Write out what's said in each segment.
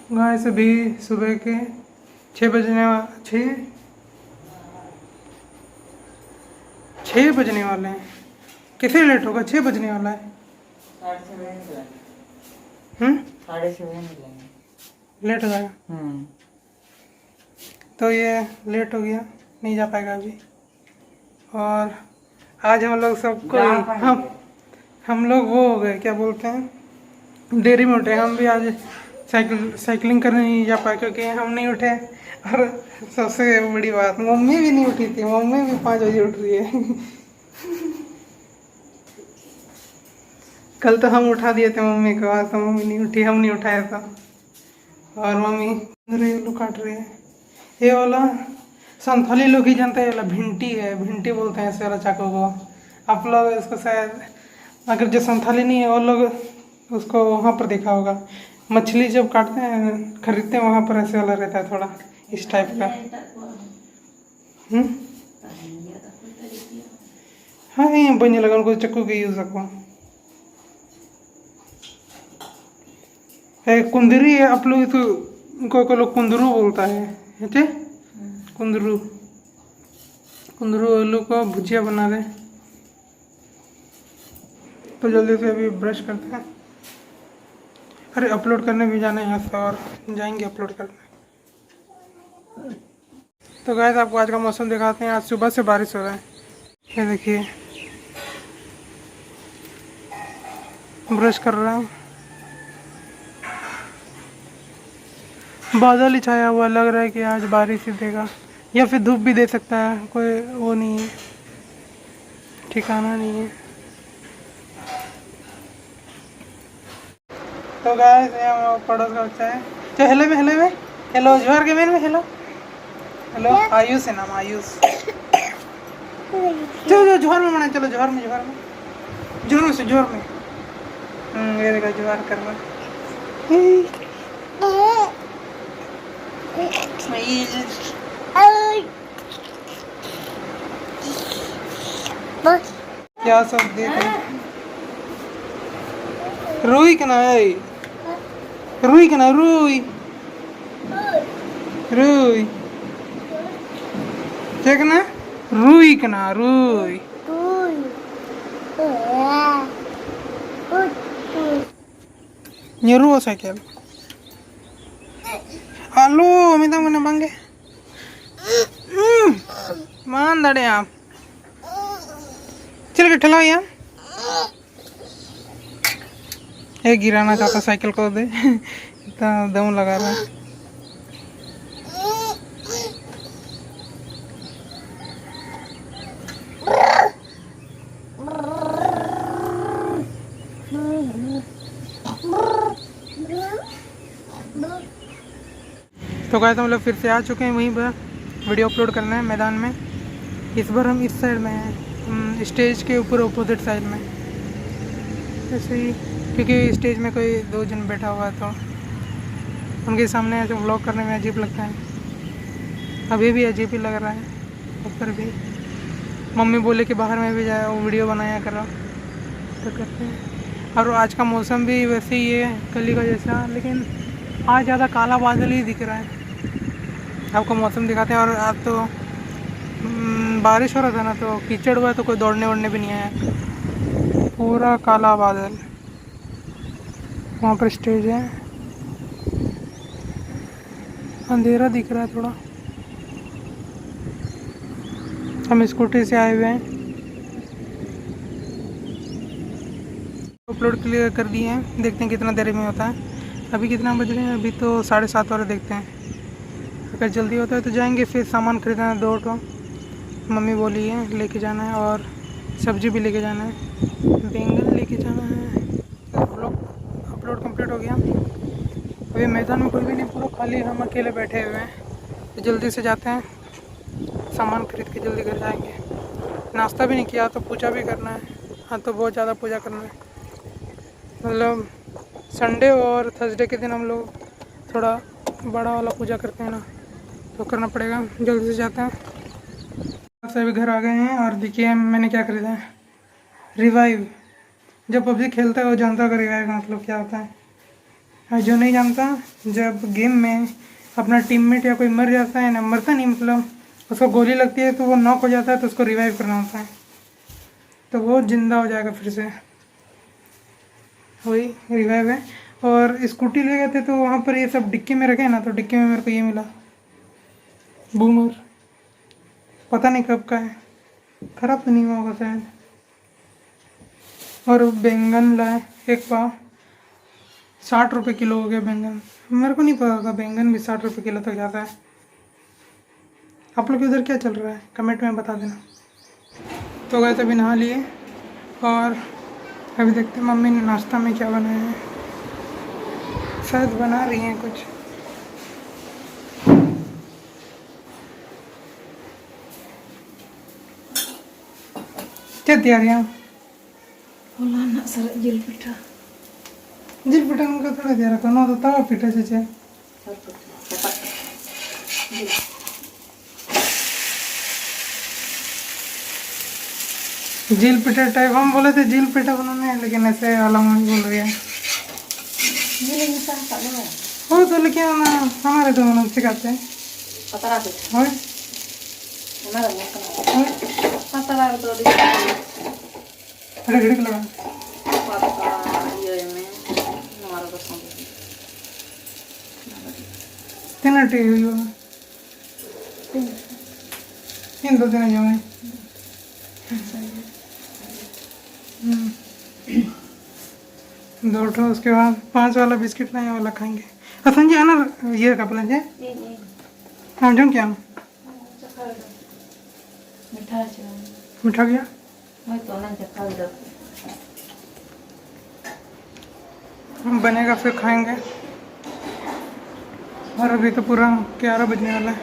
Guys अभी सुबह के 6 बजने वाले हैं। कैसे लेट होगा? 6 बजने वाला है। 6:30 लेट हो जाएगा। तो ये लेट हो गया, नहीं जा पाएगा अभी। और आज हम लोग सबको हम लोग वो हो गए, क्या बोलते हैं, देरी में उठे। हम भी आज साइकिलिंग करने नहीं जा पाए क्योंकि हम नहीं उठे। और सबसे बड़ी बात, मम्मी भी नहीं उठी थी। मम्मी भी 5 बजे उठ रही है। कल तो हम उठा दिए थे मम्मी को, आज तो मम्मी नहीं उठी, हम नहीं उठाया था। और मम्मी रेलू काट रही है। ये वाला संथाली लोग ही जानते हैं, ये वाला भिंटी है, भिंटी बोलते हैं इस वाला चाकू को। आप लोग इसको शायद, अगर जो संथाली नहीं है वो लोग उसको वहाँ पर देखा होगा। मछली जब काटते हैं, खरीदते हैं, वहाँ पर ऐसे वाला रहता है, थोड़ा इस टाइप का। हाँ ये बन लगा उनको चक्कू के यूज रखो। कुंदरी है, आप लोग तो कोई लोग कुंदरू बोलता है। चे कुंदरू आलू को भुजिया बना रहे। तो जल्दी से अभी ब्रश करते हैं। अरे अपलोड करने भी जाना है यहाँ से, और जाएंगे अपलोड करने। तो गाइस आपको आज का मौसम दिखाते हैं। आज सुबह से बारिश हो रहा है, ये देखिए। ब्रश कर रहा हूँ, बादल ही छाया हुआ, लग रहा है कि आज बारिश ही देगा, या फिर धूप भी दे सकता है, कोई वो नहीं है, ठिकाना नहीं है। तो गाइस यहाँ पड़ोस का बच्चा है जो हेलो जोहर के मेन में हेलो आयुष है नाम, आयुष। चलो जोहर में मना, चलो जोहर में ये देखा जोहर कर रहा क्या सब देख रुई के ना रुई ठीक ना, रुई nyeru cycle halo minta mana bangge मान दड़े आप चल के ठेला यार, ये गिराना चाहता साइकिल को, दे इतना दम लगा रहा है। तो गाइस हम लोग फिर से आ चुके हैं वहीं पर वीडियो अपलोड करना है मैदान में। इस बार हम इस साइड में हैं, स्टेज के ऊपर अपोजिट साइड में, ऐसे ही, क्योंकि स्टेज में कोई 2 जन बैठा हुआ है तो उनके सामने ऐसे व्लॉग करने में अजीब लगता है। अभी भी अजीब ही लग रहा है। ऊपर भी मम्मी बोले कि बाहर में भी जाए, वो वीडियो बनाया करो, तो करते हैं। और आज का मौसम भी वैसे ही है कल का जैसा, लेकिन आज ज़्यादा काला बादल ही दिख रहा है। आपको मौसम दिखाते हैं। और आज तो बारिश हो रहा था ना, तो कीचड़ हुआ है, तो कोई दौड़ने वोड़ने भी नहीं आया। पूरा काला बादल। वहाँ पर स्टेज है, अंधेरा दिख रहा है थोड़ा। हम स्कूटी से आए हुए हैं, अपलोड क्लियर कर दिए हैं। देखते हैं कितना देर में होता है। अभी कितना बज रहे हैं? अभी तो 7:30 वाले। देखते हैं, अगर जल्दी होता है तो जाएंगे। फिर सामान खरीदना है, 2 ऑटो मम्मी बोली है लेके जाना है, और सब्जी भी लेके जाना है, बैंगन लेके जाना है। अपलोड कंप्लीट हो गया। अभी मैदान में कोई भी नहीं, पूरा खाली, हम अकेले बैठे हुए हैं। तो जल्दी से जाते हैं, सामान खरीद के जल्दी घर जाएंगे। नाश्ता भी नहीं किया, तो पूजा भी करना है। हाँ, तो बहुत ज़्यादा पूजा करना है। मतलब संडे और थर्सडे के दिन हम लोग थोड़ा बड़ा वाला पूजा करते हैं ना, तो करना पड़ेगा। जल्दी से जाते हैं। सभी घर आ गए हैं। और देखिए मैंने क्या खरीदा है, रिवाइव। जब पबजी खेलता है वो जानता होगा रिवाइव का मतलब क्या होता है। जो नहीं जानता, जब गेम में अपना टीममेट या कोई मर जाता है ना, मरता नहीं मतलब उसको गोली लगती है तो वो नॉक हो जाता है, तो उसको रिवाइव करना होता है, तो वो जिंदा हो जाएगा फिर से, वही रिवाइव है। और स्कूटी ले गए थे तो वहाँ पर ये सब डिक्की में रखे ना, तो डिक्की में मेरे को ये मिला बूमर, पता नहीं कब का है, ख़राब तो नहीं हुआ होगा शायद। और बैंगन लाए एक पाव, 60 रुपये किलो हो गया बैंगन। मेरे को नहीं पता था बैंगन भी 60 रुपये किलो तक जाता है। आप लोग के उधर क्या चल रहा है कमेंट में बता देना। तो गए अभी नहा लिए और अभी देखते हैं मम्मी ने नाश्ता में क्या बनाया है, शायद बना रही हैं कुछ। क्या तैयारियाँ? Wala nak sarap jil pita. जिल पिठा उनका थोड़ा तैयार करना तो तवा पिठा से Cepat. जिल पिठा टाइप हम बोले थे जिल पिठा बनाने हैं, लेकिन ऐसे वाला मम्मी बोल रही है। Jil ini sah tak boleh. वो तो लेकिन हमारे तो मतलब सिखाते हैं। Patara pita. और Mana dah makan. Patara tu di. अरे घड़ी लगा Patara iya ini. Nomor kosong. तीन टी इन दो दिन जाए दो ठो, उसके बाद 5 वाला बिस्किट लाए वाला खाएंगे। संजय आना ये का प्लान है Ini. हम जाऊँ क्या Mita aja. मीठा गया Mau itu orang cakap dah. हम बनेगा फिर खाएंगे। और अभी तो पूरा 11 बजने वाला है,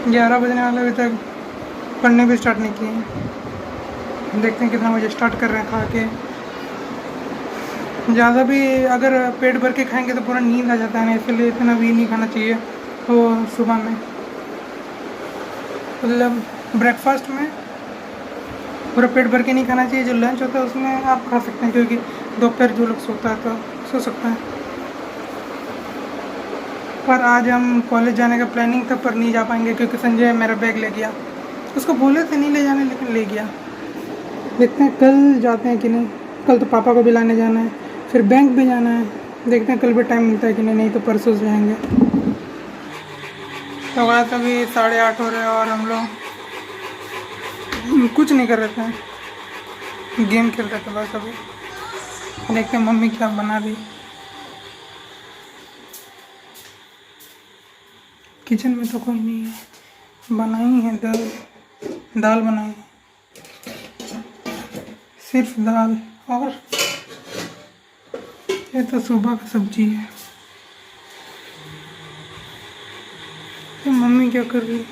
11 बजने वाला, अभी तक पढ़ने भी स्टार्ट नहीं किए। देखते हैं कितना बजे स्टार्ट कर रहे हैं खा के। ज़्यादा भी अगर पेट भर के खाएंगे तो पूरा नींद आ जाता है ना, इसलिए इतना भी नहीं खाना चाहिए वो सुबह में, मतलब ब्रेकफास्ट में पूरा पेट भर के नहीं खाना चाहिए। जो लंच होता है उसमें आप खा सकते हैं, क्योंकि दोपहर जो लोग सोता है तो सो सकता है। पर आज हम कॉलेज जाने का प्लानिंग था, पर नहीं जा पाएंगे क्योंकि संजय मेरा बैग ले गया। उसको बोले थे नहीं ले जाने, लेकिन ले गया। देखते हैं कल जाते हैं कि नहीं। कल तो पापा को भी लाने जाना है, फिर बैंक भी जाना है। देखते हैं कल भी टाइम मिलता है कि नहीं तो परसों जाएंगे। तो आज अभी 8:30 हो रहे हैं और हम लोग कुछ नहीं कर रहे थे, गेम खेल रहे थे बस। अभी देखते हैं मम्मी क्या बना रही। किचन में तो कोई नहीं है, बनाई है दाल बनाई, सिर्फ दाल। और ये तो सुबह का सब्जी है। ये मम्मी क्या कर रही है?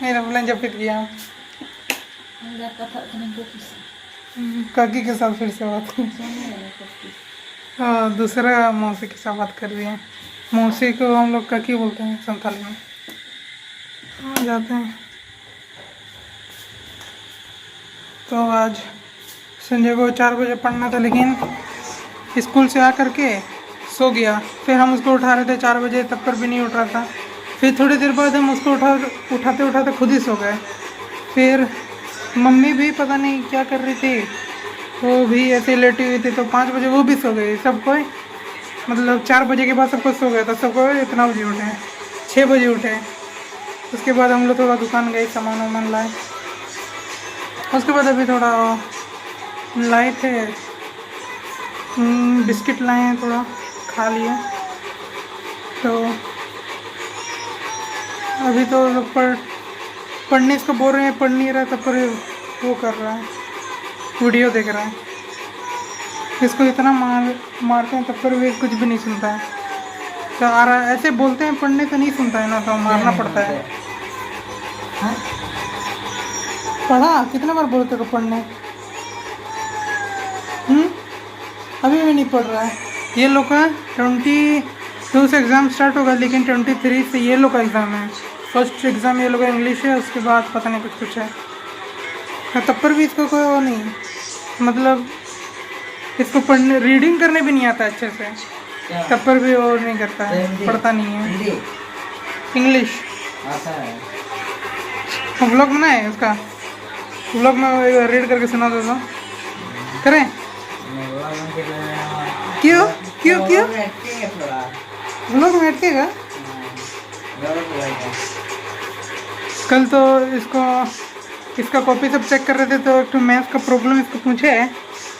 मेरा लंच फिट गया। Ada kata kena fokus. काकी के साथ फिर से बात की। दूसरा मौसी के साथ बात कर रही है। मौसी को हम लोग काकी बोलते हैं संथाली में। हाँ जाते हैं। तो आज संजय को 4 बजे पढ़ना था, लेकिन स्कूल से आकर के सो गया। फिर हम उसको उठा रहे थे 4 बजे, तब पर भी नहीं उठ रहा था। फिर थोड़ी देर बाद हम उसको उठाते उठाते खुद ही सो गए। फिर मम्मी भी पता नहीं क्या कर रही थी, वो भी ऐसे लेटी हुई थी, तो 5 बजे वो भी सो गई। सब कोई मतलब 4 बजे के बाद सबको सो गया था। सबको इतना बजे उठे, 6 बजे उठे। उसके बाद हम लोग थोड़ा दुकान गए, सामान वामान लाए। उसके बाद अभी थोड़ा लाए थे बिस्किट लाए हैं, थोड़ा खा लिए। तो अभी तो पढ़ने इसको बोल रहे हैं, पढ़ नहीं रहा, तब पर वो कर रहा है, वीडियो देख रहा है। इसको इतना मारते हैं तब पर भी कुछ भी नहीं सुनता है। तो आ रहा है, ऐसे बोलते हैं पढ़ने तो नहीं सुनता है ना, तो मारना पड़ता है। हाँ? पढ़ा कितने बार बोलते को पढ़ने? अभी भी नहीं पढ़ रहा है। ये लोग का 22 से एग्ज़ाम स्टार्ट होगा, लेकिन 23 से ये लोग का एग्ज़ाम है। फर्स्ट एग्ज़ाम ये लोग का इंग्लिश है, उसके बाद पता नहीं कुछ है। तब पर भी इसको कोई वो नहीं, मतलब इसको पढ़ने रीडिंग करने भी नहीं आता अच्छे से, क्या तब पर भी वो नहीं करता है, हिंदी? पढ़ता नहीं है। हिंदी इंग्लिश आता है? व्लॉग बनाए उसका, व्लॉग में रीड करके सुना दो तो करें। मैं बोला मैं कि क्यों क्यों क्यों मैं एक्टिंग है थोड़ा। व्लॉग में अटकेगा। गलत बोला क्या? कल तो इसका कॉपी सब चेक कर रहे थे, तो एक तो मैथ्स का प्रॉब्लम इसको पूछे,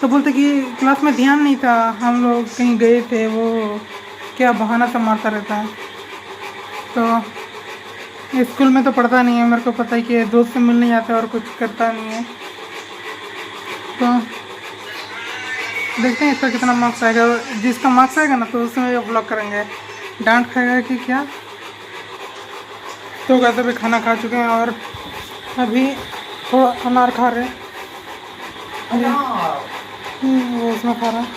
तो बोलते कि क्लास में ध्यान नहीं था, हम लोग कहीं गए थे, वो क्या बहाना सब मारता रहता है। तो स्कूल में तो पढ़ता नहीं है, मेरे को पता है कि दोस्त से मिलने जाता है और कुछ करता नहीं है। तो देखते हैं इसका कितना मार्क्स आएगा। जिसका मार्क्स आएगा ना तो उसमें ब्लॉक करेंगे। डांट खाएगा कि क्या। तो वैसे भी खाना खा चुके हैं और अभी थोड़ा अनार खा रहे हैं। वो उसमें खा रहा है,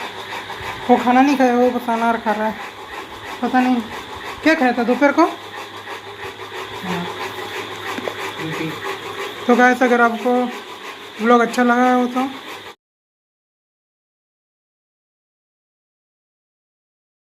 वो खाना नहीं खाया, वो बस अनार खा रहा है। पता नहीं क्या खाया था दोपहर को। तो गाइस अगर आपको व्लॉग अच्छा लगा हो तो